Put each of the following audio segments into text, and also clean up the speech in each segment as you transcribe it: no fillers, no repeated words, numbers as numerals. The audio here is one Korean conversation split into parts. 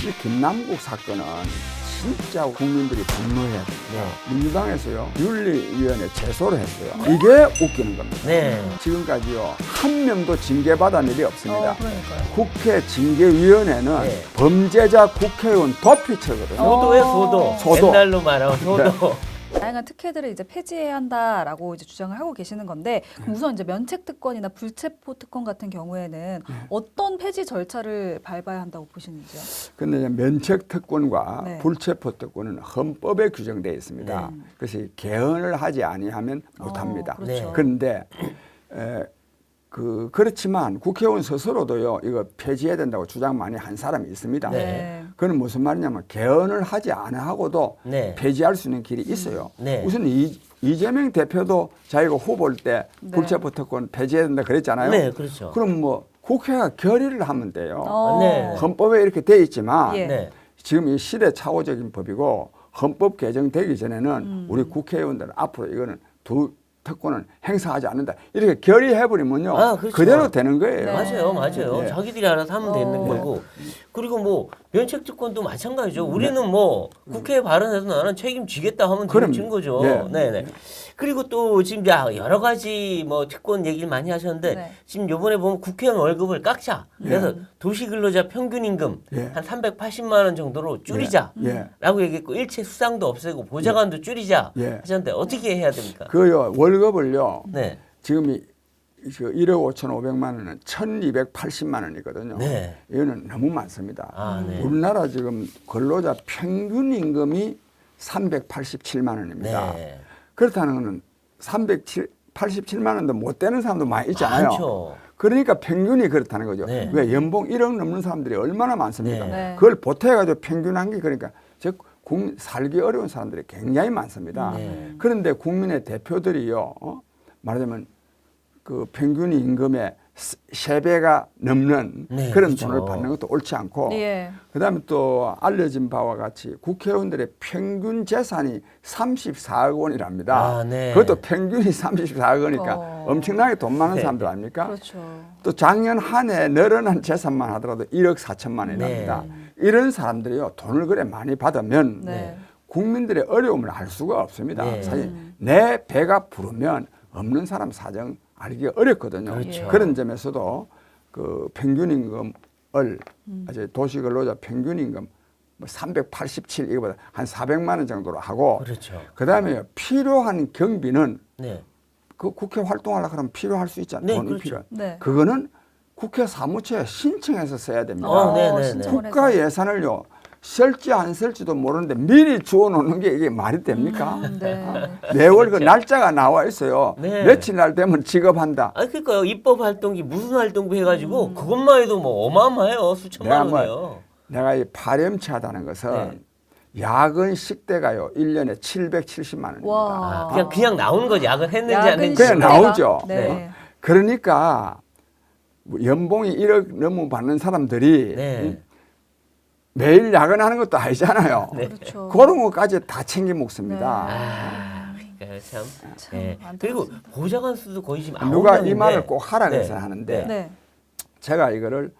특히 김남국 사건은 진짜 국민들이 분노해야 됩니다. 네. 민주당에서요 윤리위원회 제소를 했어요. 이게 웃기는 겁니다. 네. 지금까지요 한 명도 징계받은 일이 없습니다. 그러니까요. 국회 징계위원회는 네. 범죄자 국회의원 도피처거든요. 소도의 소도. 소도. 옛날로 말하면 소도. 다양한 특혜들을 이제 폐지해야 한다라고 이제 주장을 하고 계시는 건데 그럼 우선 이제 면책 특권이나 불체포 특권 같은 경우에는 어떤 폐지 절차를 밟아야 한다고 보시는지요? 근데 면책 특권과 네. 불체포 특권은 헌법에 규정되어 있습니다. 네. 그래서 개헌을 하지 아니하면 못합니다. 그렇죠. 네. 그런데 그렇지만 국회의원 스스로도요 이거 폐지해야 된다고 주장 많이 한 사람이 있습니다. 네. 그건 무슨 말이냐면 개헌을 하지 않아하고도 네. 폐지할 수 있는 길이 있어요. 네. 우선 이재명 대표도 자기가 후보일 때 네. 불체포 특권 폐지해야 된다 그랬잖아요. 네, 그렇죠. 그럼 뭐 국회가 결의를 하면 돼요. 네. 헌법에 이렇게 돼 있지만 예. 네. 지금 이 시대착오적인 법이고 헌법 개정되기 전에는 우리 국회의원들은 앞으로 이거는 두 특권은 행사하지 않는다. 이렇게 결의해버리면요. 아, 그렇죠. 그대로 되는 거예요. 네. 맞아요. 네. 자기들이 알아서 하면 되는 거고. 그리고 뭐 면책 특권도 마찬가지죠. 우리는 뭐 국회에 발언해서 나는 책임지겠다 하면 그럼, 책임진 거죠. 예. 네네. 그리고 또 지금 여러 가지 뭐 특권 얘기를 많이 하셨는데 네. 지금 요번에 보면 국회의원 월급을 깎자. 그래서 도시근로자 평균 임금 예. 한 380만 원 정도로 줄이자. 예. 라고 얘기했고 일체 수당도 없애고 보좌관도 줄이자 예. 하셨는데 어떻게 해야 됩니까? 그요 월급을요. 네. 지금 1억 5,500만 원은 1,280만 원이거든요. 네. 이거는 너무 많습니다. 아, 네. 우리나라 지금 근로자 평균 임금이 387만 원입니다. 네. 그렇다는 것은 387만 원도 못 되는 사람도 많이 있잖아요. 많죠. 그러니까 평균이 그렇다는 거죠. 네. 왜 연봉 1억 넘는 사람들이 얼마나 많습니까? 네. 네. 그걸 보태가지고 평균한 게 그러니까 즉 살기 어려운 사람들이 굉장히 많습니다. 네. 그런데 국민의 대표들이요, 말하자면 그 평균 임금의 3배가 넘는 네, 그런 그렇죠. 돈을 받는 것도 옳지 않고, 예. 그다음에 또 알려진 바와 같이 국회의원들의 평균 재산이 34억 원이랍니다. 아, 네. 그것도 평균이 34억 원이니까 엄청나게 돈 많은 네. 사람들 아닙니까? 그렇죠. 또 작년 한 해 늘어난 재산만 하더라도 1억 4천만 원이랍니다. 이런 사람들이요 돈을 그래 많이 받으면 네. 국민들의 어려움을 알 수가 없습니다. 네. 사실 내 배가 부르면 없는 사람 사정 알기가 어렵거든요. 그렇죠. 그런 점에서도 그 평균 임금을 이제 도시근로자 평균 임금 387 이거보다 한 400만 원 정도로 하고 그렇죠. 그다음에 필요한 경비는 네. 그 국회 활동하려고 하면 필요할 수 있잖아요. 네, 돈이 그렇죠. 필요한. 네. 그거는 국회 사무처에 신청해서 써야 됩니다. 네네네. 신청을 해서. 국가 예산을요 쓸지 안 쓸지도 모르는데 미리 주워 놓는 게 이게 말이 됩니까? 네. 매월 그 날짜가 나와 있어요. 네. 며칠 날 되면 지급한다. 아 그러니까요. 입법 활동기 무슨 활동부 해가지고 그것만 해도 뭐 어마어마해요. 수천만 내가 원이요. 내가 이 파렴치하다는 것은 네. 야근 식대가요 1년에 770만 원입니다. 와. 아, 그냥 나오는 거지. 야근 했는지 안 야근 했는지. 그냥 식대가? 나오죠. 네. 그러니까 연봉이 1억 넘어 받는 사람들이 네. 매일 야근하는 것도 아니잖아요. 그렇죠. 그런 것까지 다 챙겨 먹습니다. 아, 그러니까 참. 네. 안타깝습니다. 그리고 보좌관 수도 거의 지금 누가 9명인데. 이 말을 꼭 하라 네. 그래서 하는데 네. 제가 이거를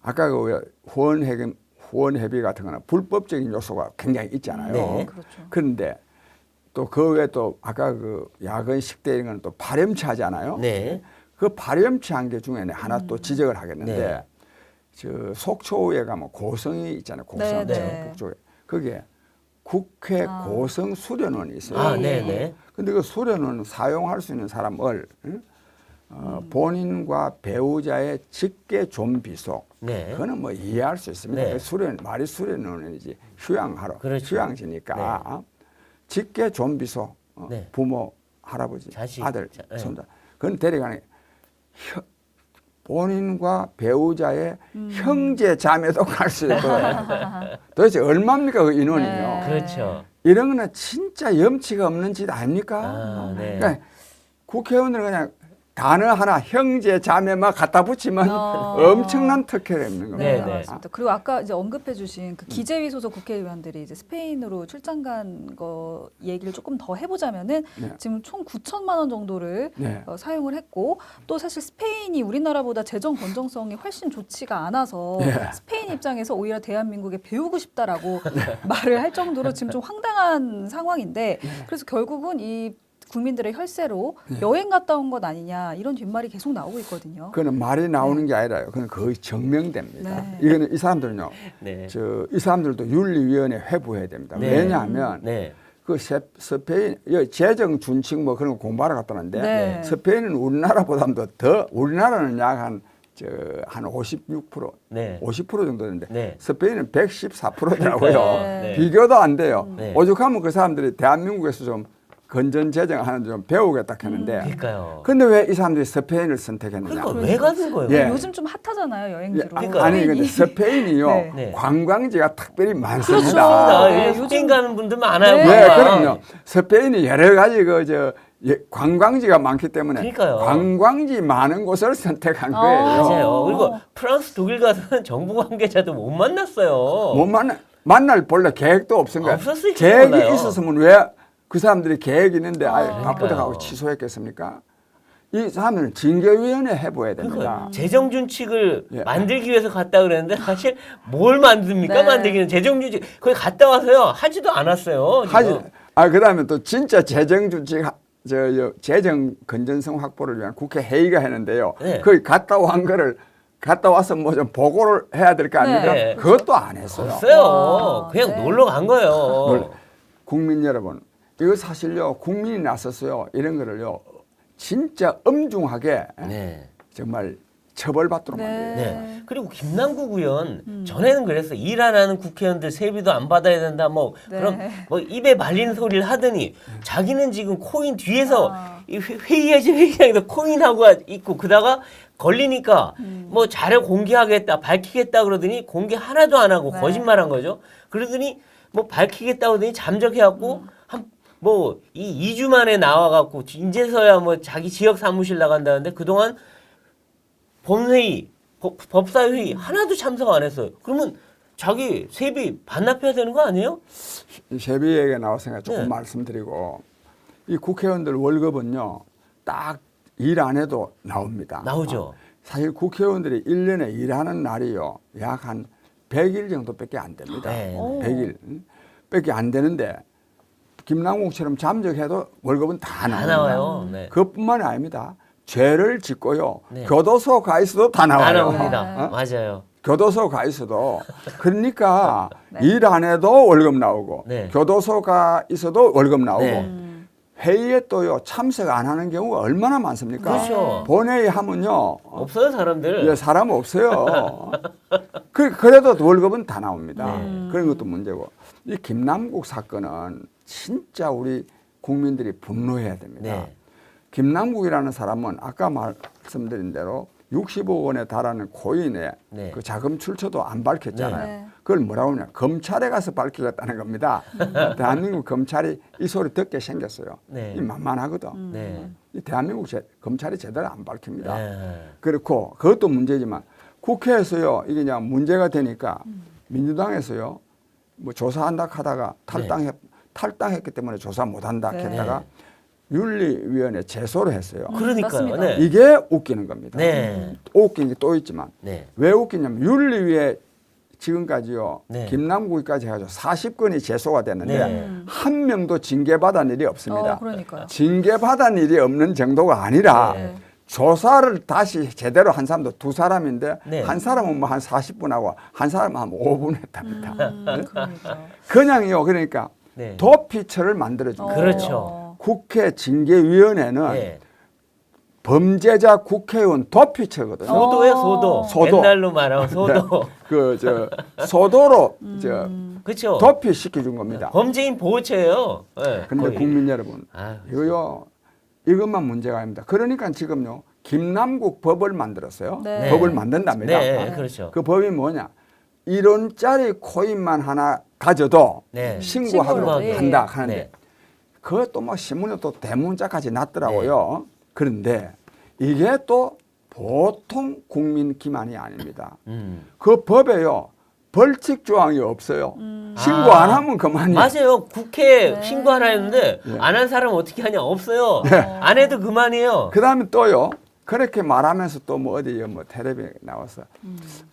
아까 그 후원회비 같은 거는 불법적인 요소가 굉장히 있잖아요. 네. 그렇죠. 그런데 또 그 외에 또 아까 그 야근 식대 이런 거는 또 발염치하잖아요. 네. 그 발염치한 게 중에 하나 또 지적을 하겠는데 네. 저 속초에 가면 고성이 있잖아요. 고성 네, 네. 전북 쪽에 그게 국회 고성 수련원이 있어요. 아, 네네. 근데 그 수련원 사용할 수 있는 사람을 본인과 배우자의 직계 좀비속 네. 그거는 뭐 이해할 수 있습니다. 네. 말이 수련원이지 휴양하러 그렇죠. 휴양지니까 직계 좀비속 네. 부모 할아버지 자식, 아들 네. 손자 그건 데려가는 본인과 배우자의 형제 자매도 갈 수 있고 도대체 얼마입니까 그 인원이요. 네. 그렇죠. 이런 거는 진짜 염치가 없는 짓 아닙니까? 아, 네. 그러니까 국회의원들 그냥 단어 하나 형제 자매만 갖다 붙이면 엄청난 특혜가 있는 겁니다. 네, 네. 맞습니다. 그리고 아까 이제 언급해주신 그 기재위 소속 국회의원들이 이제 스페인으로 출장 간 거 얘기를 조금 더 해보자면은 네. 지금 총 9천만 원 정도를 네. 사용을 했고 또 사실 스페인이 우리나라보다 재정 건전성이 훨씬 좋지가 않아서 네. 스페인 입장에서 오히려 대한민국에 배우고 싶다라고 말을 할 정도로 지금 좀 황당한 상황인데 그래서 결국은 이 국민들의 혈세로 여행 갔다 온 것 아니냐 이런 뒷말이 계속 나오고 있거든요. 그거는 말이 나오는 게 아니라요. 그건 거의 증명됩니다. 네. 이거는 이 사람들은요. 네. 이 사람들도 윤리위원회 회부해야 됩니다. 네. 왜냐하면 네. 그 스페인 재정 준칙 뭐 그런 거 공부하러 갔다는데 네. 스페인은 우리나라보다도 더 우리나라는 약 한 56%, 네. 50% 정도 되는데 네. 스페인은 114%더라고요. 네. 비교도 안 돼요. 네. 오죽하면 그 사람들이 대한민국에서 좀 건전 재정하는 좀 배우겠다 했는데 그러니까요. 근데 왜 이 사람들이 스페인을 선택했느냐? 그러니까 왜 가는 거예요? 예. 요즘 좀 핫하잖아요 여행지로. 그러니까요. 아니 근데 스페인이요 네. 네. 관광지가 특별히 그렇습니다. 많습니다. 네, 스페인 요즘- 가는 분들 많아요. 네. 네, 관광. 그럼요. 스페인이 여러 가지 관광지가 많기 때문에 그러니까요. 관광지 많은 곳을 선택한 아. 거예요. 맞아요. 그리고 프랑스, 독일 가서는 정부 관계자도 못 만났어요. 못 만날 본래 계획도 없은 거예요. 없었을 줄 계획이 몰라요. 있었으면 왜 그 사람들이 계획이 있는데 바쁘다 그러니까요. 하고 취소했겠습니까? 이 사람들은 징계위원회 해봐야 됩니다. 그러니까 재정 준칙을 예. 만들기 위해서 갔다 그랬는데 사실 뭘 만듭니까? 네. 만들기는 재정 준칙 거기 갔다 와서요 하지도 않았어요. 지금. 그다음에 또 진짜 재정 준칙 재정 건전성 확보를 위한 국회 회의가 했는데요. 네. 거기 갔다 와서 뭐 좀 보고를 해야 될 거 아닙니까? 네. 그것도 안 했어요. 없어요. 와, 그냥 네. 놀러 간 거예요. 국민 여러분, 이거 사실요 국민이 나서서요 이런 거를요 진짜 엄중하게 네. 정말 처벌받도록 네. 만들어요. 네. 그리고 김남국 의원 전에는 그랬어. 일 안 하는 국회의원들 세비도 안 받아야 된다. 뭐 네. 그럼 뭐 입에 말리는 소리를 하더니 자기는 지금 코인 뒤에서 이 회의장에서 코인하고 있고 그다가 걸리니까 뭐 자료 공개하겠다, 밝히겠다 그러더니 공개 하나도 안 하고 네. 거짓말한 거죠. 그러더니 뭐 밝히겠다 그러더니 잠적해갖고 뭐 이 2주 만에 나와갖고 이제서야 뭐 자기 지역 사무실 나간다는데 그동안 본회의, 법사회의 하나도 참석 안 했어요. 그러면 자기 세비 반납해야 되는 거 아니에요? 세비 얘기가 나왔으니까 조금 네. 말씀드리고 이 국회의원들 월급은요 딱 일 안 해도 나옵니다. 나오죠. 사실 국회의원들이 1년에 일하는 날이요 약 한 100일 정도밖에 안 됩니다. 네. 오. 100일 밖에 안 되는데 김남국처럼 잠적해도 월급은 다 다 나옵니다. 나와요. 네. 그것뿐만이 아닙니다. 죄를 짓고요. 네. 교도소 가 있어도 다 다 나와요. 나옵니다. 어? 맞아요. 교도소 가 있어도 그러니까 네. 일 안 해도 월급 나오고 네. 교도소 가 있어도 월급 나오고 네. 회의에 또요 참석 안 하는 경우가 얼마나 많습니까? 그렇죠. 본회의 하면요 없어요 사람들. 예, 사람 없어요. 그래도 월급은 다 나옵니다. 그런 것도 문제고 이 김남국 사건은 진짜 우리 국민들이 분노해야 됩니다. 네. 김남국이라는 사람은 아까 말씀드린 대로 60억 원에 달하는 코인에 네. 그 자금 출처도 안 밝혔잖아요. 네. 그걸 뭐라고 하냐? 검찰에 가서 밝히겠다는 겁니다. 대한민국 검찰이 이 소리 듣게 생겼어요. 네. 이 만만하거든. 네. 이 대한민국 검찰이 제대로 안 밝힙니다. 네. 그렇고 그것도 문제지만 국회에서요 이게 그냥 문제가 되니까 민주당에서요 뭐 조사한다 하다가 탈당했기 때문에 조사 못한다 네. 했다가 윤리위원회 제소를 했어요. 그러니까요. 맞습니다. 네. 이게 웃기는 겁니다. 네. 웃긴 게 또 있지만 네. 왜 웃기냐면 윤리위에 지금까지요 네. 김남국까지 해가지고 40건이 제소가 됐는데 네. 한 명도 징계받은 일이 없습니다. 그러니까요. 징계받은 일이 없는 정도가 아니라 네. 조사를 다시 제대로 한 사람도 두 사람인데 네. 한 사람은 뭐 한 40분 하고 한 사람은 한 5분 했답니다. 그러니까. 그냥요 그러니까 네. 도피처를 만들어준 거예요. 그렇죠. 국회 징계위원회는 네. 범죄자 국회의원 도피처거든요. 소도예요, 소도. 소도. 옛날로 말하면 소도. 소도로 그렇죠. 도피시켜 준 겁니다. 범죄인 보호처예요. 네, 근데 거의. 국민 여러분, 아유, 이거요, 이것만 문제가 아닙니다. 그러니까 지금요, 김남국 법을 만들었어요. 네. 법을 만든답니다. 네, 그렇죠. 그 법이 뭐냐? 1원짜리 코인만 하나 가져도 네. 신고하도록 신고를, 한다 예. 하는데 네. 그것도 뭐 신문에 또 대문자까지 났더라고요. 그런데 이게 또 보통 국민 기만이 아닙니다. 음. 그 법에요 벌칙 조항이 없어요. 신고 안 하면 그만이에요. 맞아요. 국회 네. 신고 하나 했는데 네. 안 한 사람 어떻게 하냐 없어요. 안 해도 그만이에요. 그다음에 또요 그렇게 말하면서 또 뭐 어디 뭐 텔레비에 나와서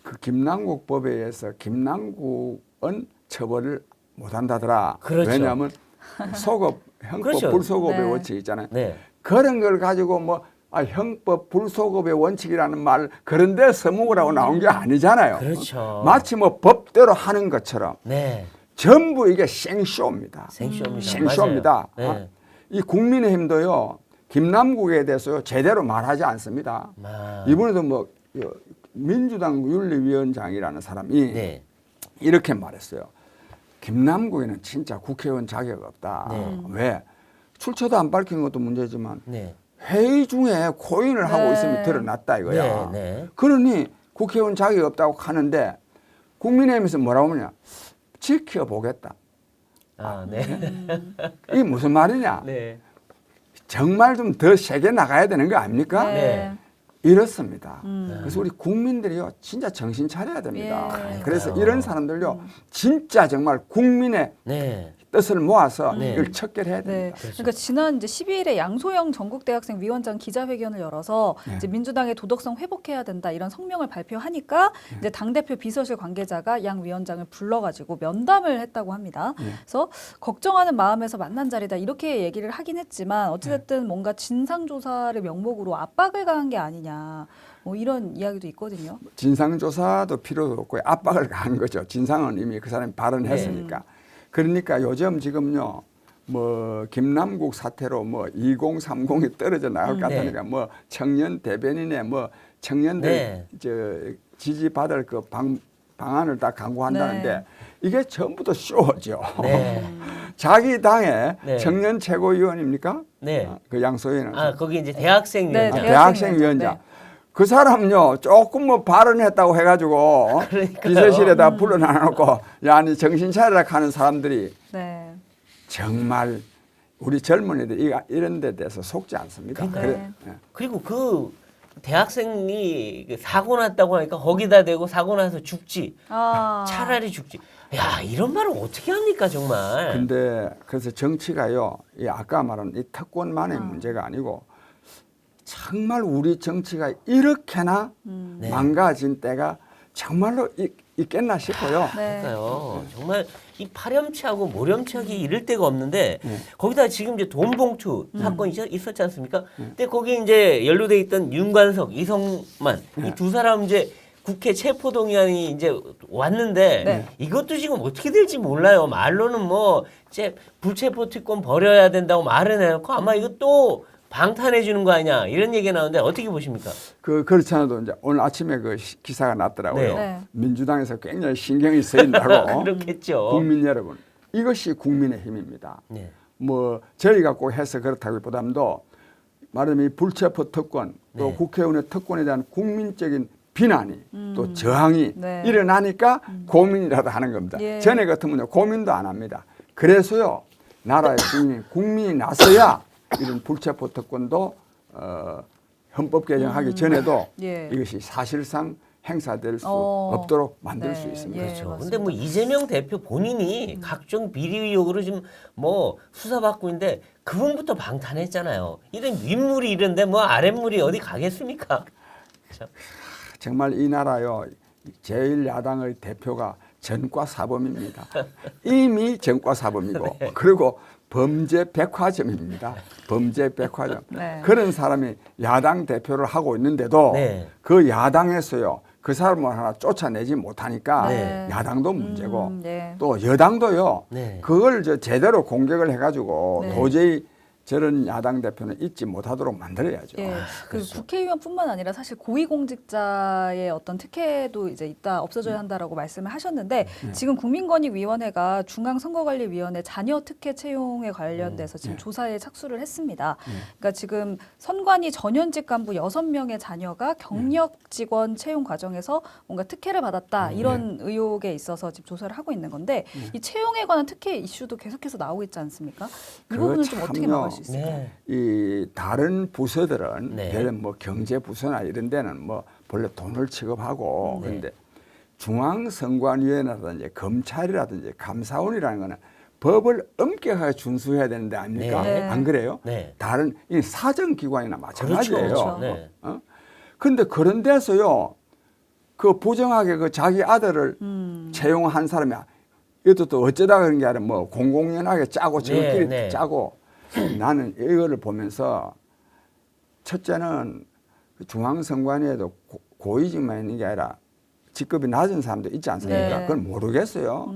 그 김남국 법에 의해서 김남국은 처벌을 못한다더라. 그렇죠. 왜냐하면 소급 형법 그렇죠. 불소급의 네. 원칙 있잖아요. 네. 그런 걸 가지고 뭐 형법 불소급의 원칙이라는 말 그런데 서목을 하고 나온 게 아니잖아요. 그렇죠. 마치 뭐 법대로 하는 것처럼 네. 전부 이게 생쇼입니다. 생쇼입니다. 생쇼입니다. 맞아요. 어? 네. 이 국민의힘도요 김남국에 대해서 제대로 말하지 않습니다. 아. 이번에도 뭐 민주당 윤리위원장이라는 사람이 네. 이렇게 말했어요. 김남국에는 진짜 국회의원 자격 없다. 네. 왜? 출처도 안 밝힌 것도 문제지만 네. 회의 중에 코인을 하고 네. 있으면 드러났다 이거야. 네, 네. 그러니 국회의원 자격이 없다고 하는데 국민의힘에서 뭐라고 하냐? 지켜보겠다. 아, 네. 이게 무슨 말이냐? 네. 정말 좀 더 세게 나가야 되는 거 아닙니까? 네. 이렇습니다. 그래서 우리 국민들이요 진짜 정신 차려야 됩니다. 예. 그래서 그러니까요. 이런 사람들요 진짜 정말 국민의 네. 뜻을 모아서 네. 이걸 척결해야 네. 됩니다. 그러니까 지난 이제 12일에 양소영 전국대학생 위원장 기자회견을 열어서 이제 민주당의 도덕성 회복해야 된다 이런 성명을 발표하니까 이제 당 대표 비서실 관계자가 양 위원장을 불러가지고 면담을 했다고 합니다. 그래서 걱정하는 마음에서 만난 자리다 이렇게 얘기를 하긴 했지만 어찌됐든 뭔가 진상 조사를 명목으로 압박을 가한 게 아니냐. 뭐 이런 이야기도 있거든요. 진상조사도 필요도 없고 압박을 가한 거죠. 진상은 이미 그 사람이 발언했으니까. 그러니까 요즘 지금요, 뭐 김남국 사태로 뭐 2030이 떨어져 나갈 것 같으니까 뭐 청년 대변인에 뭐 청년들 네. 저 지지받을 그 방안을 다 강구한다는데 네. 이게 전부 다 쇼죠. 네. 자기 당의 네. 청년 최고위원입니까? 네. 그 양소희는 아, 거기 이제 대학생 네, 위원장. 대학생 위원장. 네. 그 사람요 조금 뭐 발언했다고 해가지고 그러니까요. 비서실에다 불러놔놓고 야, 니 정신 차리라 하는 사람들이 네. 정말 우리 젊은이들 이런 데 대해서 속지 않습니다. 그러니까요. 예. 그리고 그 대학생이 그 사고 났다고 하니까 거기다 대고 사고 나서 죽지. 아. 차라리 죽지. 야, 이런 말을 어떻게 합니까, 정말. 근데 그래서 정치가요, 이 아까 말한 이 특권만의 문제가 아니고 정말 우리 정치가 이렇게나 네. 망가진 때가 정말로 있겠나 싶어요. 네. 그러니까요. 정말 이 파렴치하고 모렴치하기 이를 데가 없는데 거기다 지금 이제 돈봉투 사건이 있었지 않습니까? 근데 거기 이제 연루돼 있던 윤관석, 이성만 이 두 사람 이제 국회 체포동의안이 이제 왔는데 네. 이것도 지금 어떻게 될지 몰라요. 말로는 뭐 이제 불체포 특권 버려야 된다고 말은 해놓고 아마 이것도 방탄해 주는 거 아니냐 이런 얘기가 나오는데 어떻게 보십니까? 그렇지 않아도 이제 오늘 아침에 그 기사가 났더라고요. 네. 민주당에서 굉장히 신경이 쓰인다고. 그렇겠죠. 국민 여러분, 이것이 국민의 힘입니다. 네. 뭐 저희가 꼭 해서 그렇다기보다도 말하자면 이 불체포 특권 또 네. 국회의원의 특권에 대한 국민적인 비난이 또 저항이 네. 일어나니까 고민이라도 하는 겁니다. 예. 전에 같으면 고민도 안 합니다. 그래서요 나라의 국민이 나서야 이런 불체포 특권도 헌법 개정하기 전에도 예. 이것이 사실상 행사될 수 어. 없도록 만들 네. 수 있습니다. 예. 그렇죠. 맞습니다. 근데 뭐 이재명 대표 본인이 각종 비리 의혹으로 지금 뭐 수사받고 있는데 그분부터 방탄했잖아요. 이런 윗물이 이런데 뭐 아랫물이 어디 가겠습니까? 그렇죠? 정말 이 나라요 제1야당의 대표가 전과사범입니다. 이미 전과사범이고 그리고 범죄 백화점입니다. 범죄 백화점. 네. 그런 사람이 야당 대표를 하고 있는데도 네. 그 야당에서요 그 사람을 하나 쫓아내지 못하니까 네. 야당도 문제고 네. 또 여당도요 네. 그걸 제대로 공격을 해가지고 네. 도저히 저런 야당 대표는 잊지 못하도록 만들어야죠. 예, 그 그렇죠. 국회의원뿐만 아니라 사실 고위공직자의 어떤 특혜도 이제 있다 없어져야 한다라고 말씀을 하셨는데 지금 국민권익위원회가 중앙선거관리위원회 자녀 특혜 채용에 관련돼서 지금 조사에 착수를 했습니다. 그러니까 지금 선관위 전현직 간부 6명의 자녀가 경력 직원 채용 과정에서 뭔가 특혜를 받았다 이런 의혹에 있어서 지금 조사를 하고 있는 건데 이 채용에 관한 특혜 이슈도 계속해서 나오고 있지 않습니까? 이 부분은 좀 어떻게 막을 수 수 있을까요? 네. 이 다른 부서들은 네. 예를 뭐 경제 부서나 이런 데는 뭐 본래 돈을 취급하고 네. 그런데 중앙선관위원회라든지 검찰이라든지 감사원이라는 거는 법을 엄격하게 준수해야 되는데 아닙니까? 네. 안 그래요? 네. 다른 이 사정기관이나 마찬가지예요. 그렇죠. 네. 근데 그런 데서요, 그 부정하게 그 자기 아들을 채용한 사람이 이것도 또 어쩌다가 그런 게 아니라 뭐 공공연하게 짜고 저끼리 네. 짜고 나는 이거를 보면서 첫째는 중앙선관위에도 고위직만 있는 게 아니라 직급이 낮은 사람도 있지 않습니까? 네. 그건 모르겠어요.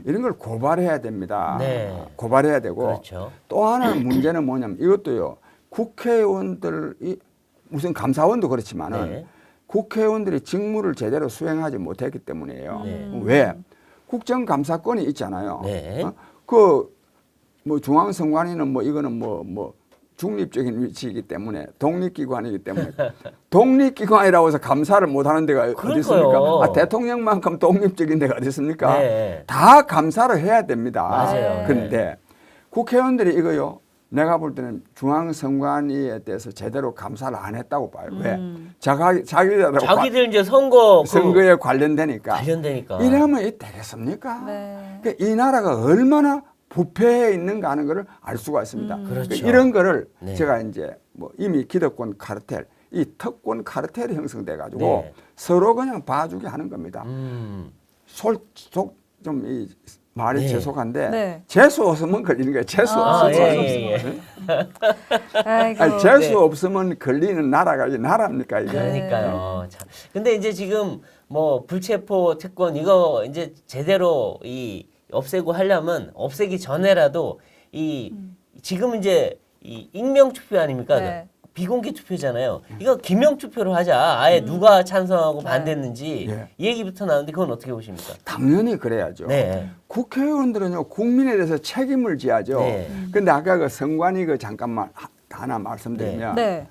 이런 걸 고발해야 됩니다. 네. 고발해야 되고 그렇죠. 또 하나는 문제는 뭐냐면 이것도요. 국회의원들이 무슨 감사원도 그렇지만은 네. 국회의원들이 직무를 제대로 수행하지 못했기 때문이에요. 네. 왜? 국정감사권이 있잖아요. 네. 뭐 중앙선관위는 뭐 이거는 뭐 중립적인 위치이기 때문에 독립기관이기 때문에 독립기관이라고 해서 감사를 못하는 데가 어디 그러니까요. 있습니까? 대통령만큼 독립적인 데가 어디 있습니까? 네. 다 감사를 해야 됩니다. 맞아요. 그런데 국회의원들이 이거요. 내가 볼 때는 중앙선관위에 대해서 제대로 감사를 안 했다고 봐요. 왜? 자기들 이제 선거에 관련되니까. 관련되니까. 이러면 이 되겠습니까? 네. 그러니까 이 나라가 얼마나 부패해 있는가 하는 것을 알 수가 있습니다. 그렇죠. 그러니까 이런 거를 네. 제가 이제 뭐 이미 기득권 카르텔, 이 특권 카르텔이 형성돼 가지고 네. 서로 그냥 봐주게 하는 겁니다. 좀 이 말이 네. 재속한데 네. 재수 없으면 걸리는 거예요. 재수 아, 없으면 예. 아이고. 아니, 재수 네. 없으면 걸리는 나라가 이 나라입니까 이게? 그러니까요. 참. 근데 이제 지금 뭐 불체포 특권 이거 이제 제대로 이 없애고 하려면 없애기 전에라도 이 지금 이제 이 익명 투표 아닙니까? 네. 비공개 투표잖아요. 이거 기명 투표로 하자. 아예 누가 찬성하고 네. 반대했는지 예. 이 얘기부터 나오는데 그건 어떻게 보십니까? 당연히 그래야죠. 네. 국회의원들은요 국민에 대해서 책임을 져야죠. 네. 근데 아까 그 선관위 그 잠깐만 하나 말씀드리면 네.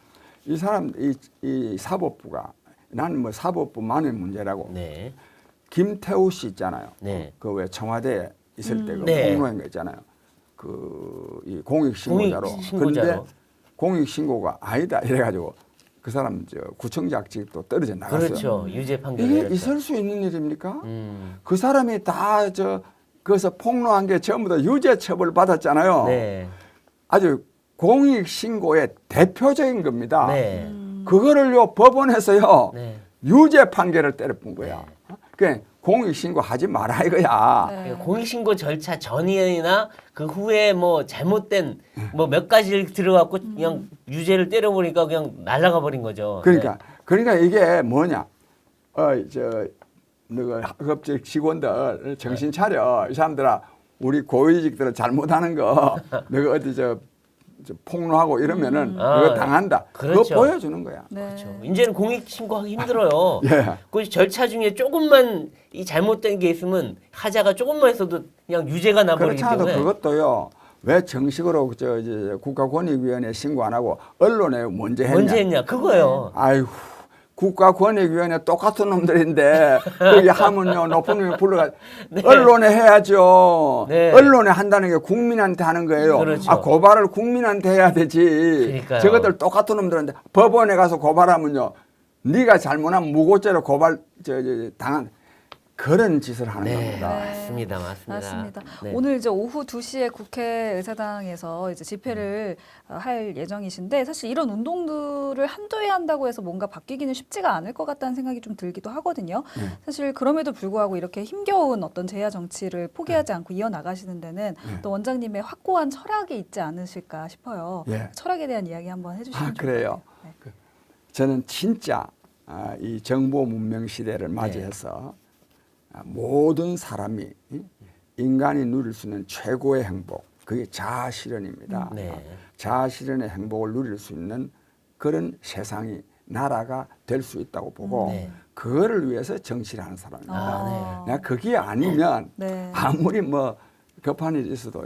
이 사람 이 사법부가 나는 뭐 사법부만의 문제라고 네. 김태우 씨 있잖아요. 네. 그 왜 청와대에 있을 때 그 네. 폭로한 거 있잖아요. 그 이 공익 신고자로. 공익신고자로. 근데 공익 신고가 아니다 이래가지고 그 사람 저 구청장직도 떨어져 나갔어요. 그렇죠. 유죄 판결. 이게 있을 수 있는 일입니까? 음. 그 사람이 다 거기서 폭로한 게 전부 다 유죄 처벌 받았잖아요. 네. 아주 공익 신고의 대표적인 겁니다. 네. 그거를요 법원에서요 네. 유죄 판결을 때려본 거야. 그러니까 공익 신고 하지 마라 이거야. 네. 공익신고 절차 전이나 그 후에 뭐 잘못된 뭐 몇 가지를 들어갖고 그냥 유죄를 때려보니까 그냥 날아가 버린 거죠. 그러니까 이게 뭐냐? 너가 학업직 직원들 정신 차려. 이 사람들아 우리 고위직들을 잘못하는 거 너가 어디 저 폭로하고 이러면은 그거 당한다. 그렇죠. 그거 보여주는 거야. 네. 그렇죠. 이제는 공익신고하기 힘들어요. 예. 그 절차 중에 조금만 이 잘못된 게 있으면 하자가 조금만 있어도 그냥 유죄가 나버리기 그렇지 않아도 때문에. 그것도요. 왜 정식으로 이제 국가권익위원회 신고 안 하고 언론에 먼저 했냐? 언제 했냐 그거요. 아이고 국가권익위원회 똑같은 놈들인데 거기 하면요 높은 놈이 불러가 언론에 해야죠. 네. 언론에 한다는 게 국민한테 하는 거예요. 그렇죠. 아 고발을 국민한테 해야 되지. 그러니까요. 저것들 똑같은 놈들인데 법원에 가서 고발하면요 네가 잘못하면 무고죄로 고발 당한 그런 짓을 하는 네, 겁니다. 맞습니다. 맞습니다. 네. 오늘 이제 오후 2시에 국회의사당에서 이제 집회를 할 예정이신데 사실 이런 운동들을 한두 해 한다고 해서 뭔가 바뀌기는 쉽지가 않을 것 같다는 생각이 좀 들기도 하거든요. 사실 그럼에도 불구하고 이렇게 힘겨운 어떤 제야 정치를 포기하지 않고 이어나가시는 데는 또 원장님의 확고한 철학이 있지 않으실까 싶어요. 예. 철학에 대한 이야기 한번 해주시면 좋을 것 그래요. 같아요. 네. 저는 진짜 이 정보 문명 시대를 맞이해서 모든 사람이 인간이 누릴 수 있는 최고의 행복, 그게 자아 실현입니다. 네. 자아 실현의 행복을 누릴 수 있는 그런 세상이 나라가 될 수 있다고 보고 네. 그거를 위해서 정치를 하는 사람입니다. 아, 내가 그게 아니면 네. 아무리 뭐 급한 일이 있어도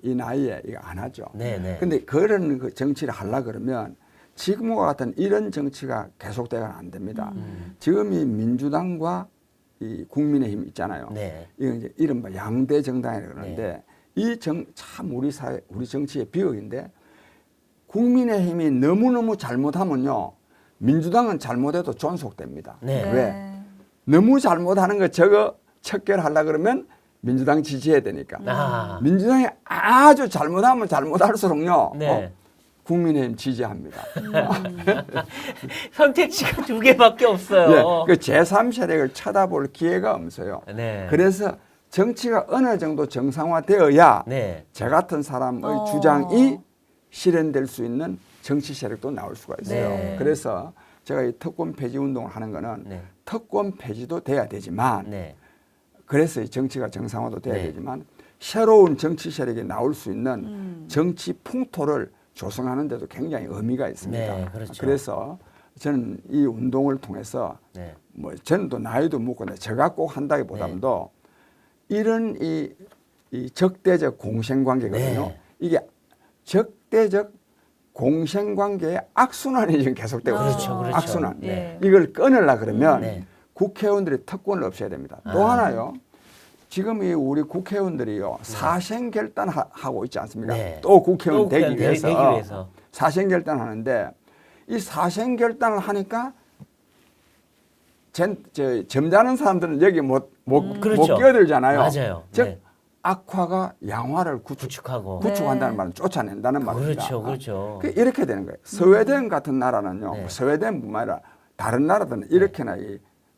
이 나이에 이거 안 하죠. 네, 네. 근데 그런 그 정치를 하려 그러면 지금과 같은 이런 정치가 계속돼서는 안 됩니다. 지금 이 민주당과 이 국민의힘 있잖아요. 네. 이건 이제 이른바 양대 정당이라고 그러는데 이 참 우리 사회, 우리 정치의 비극인데 국민의힘이 너무너무 잘못하면요. 민주당은 잘못해도 존속됩니다. 네. 왜? 너무 잘못하는 거 저거 척결하려고 그러면 민주당 지지해야 되니까. 아. 민주당이 아주 잘못하면 잘못할수록요. 네. 국민의힘 지지합니다. 선택지가 두 개밖에 없어요. 예, 그 제3세력을 쳐다볼 기회가 없어요. 네. 그래서 정치가 어느 정도 정상화되어야 네. 저 같은 사람의 주장이 실현될 수 있는 정치 세력도 나올 수가 있어요. 네. 그래서 제가 이 특권 폐지 운동을 하는 거는 네. 특권 폐지도 돼야 되지만 네. 그래서 이 정치가 정상화도 돼야 네. 되지만 새로운 정치 세력이 나올 수 있는 정치 풍토를 조성하는 데도 굉장히 의미가 있습니다. 네, 그렇죠. 그래서 저는 이 운동을 통해서 네. 뭐 저는 또 나이도 먹고 제가 꼭 한다기보다도 이런 이 적대적 공생관계거든요. 네. 이게 적대적 공생관계의 악순환이 지금 계속되고 그렇죠, 있어요. 그렇죠. 악순환. 네. 이걸 끊으려 그러면 네. 국회의원들이 특권을 없애야 됩니다. 또 아. 하나요. 지금 이 우리 국회의원들이요 사생결단 하고 있지 않습니까? 네. 또 국회의원 또 되기 국회의원 위해서, 되기 위해서. 사생결단 하는데 이 사생결단을 하니까 점잖은 사람들은 여기 못 그렇죠. 끼어들잖아요. 맞아요. 즉 네. 악화가 양화를 구축하고. 구축한다는 말은 쫓아낸다는 말입니다. 그렇죠, 그렇죠. 이렇게 되는 거예요. 스웨덴 같은 나라는요. 네. 스웨덴뿐만 아니라 다른 나라들은 이렇게나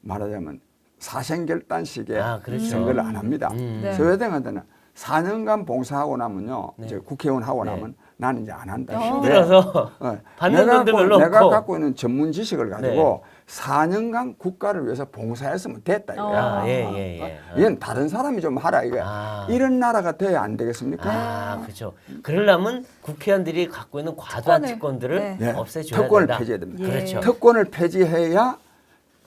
말하자면 사생결단식의 아, 그렇죠. 선거를 안 합니다. 네. 스웨덴 같은 데는 4년간 봉사하고 나면요. 네. 이제 국회의원 하고 네. 나면 나는 이제 안 한다. 힘들어서 받는 돈도 별로 내가 없고. 갖고 있는 전문 지식을 가지고 4년간 국가를 위해서 봉사했으면 됐다 이거야. 아, 예. 이건 다른 사람이 좀 하라 이거야. 아. 이런 나라가 돼야 안 되겠습니까? 아, 그렇죠. 그러려면 국회의원들이 갖고 있는 과도한 특권들을 네. 예, 없애줘야 특권을 된다. 폐지해야 됩니다. 예. 그렇죠. 특권을 폐지해야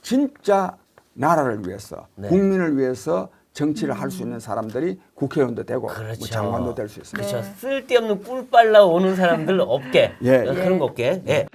진짜 나라를 위해서 네. 국민을 위해서 정치를 할 수 있는 사람들이 국회의원도 되고 그렇죠. 뭐 장관도 될 수 있습니다. 그렇죠. 쓸데없는 꿀 빨라 오는 사람들 없게 예. 그런 거 없게. 예.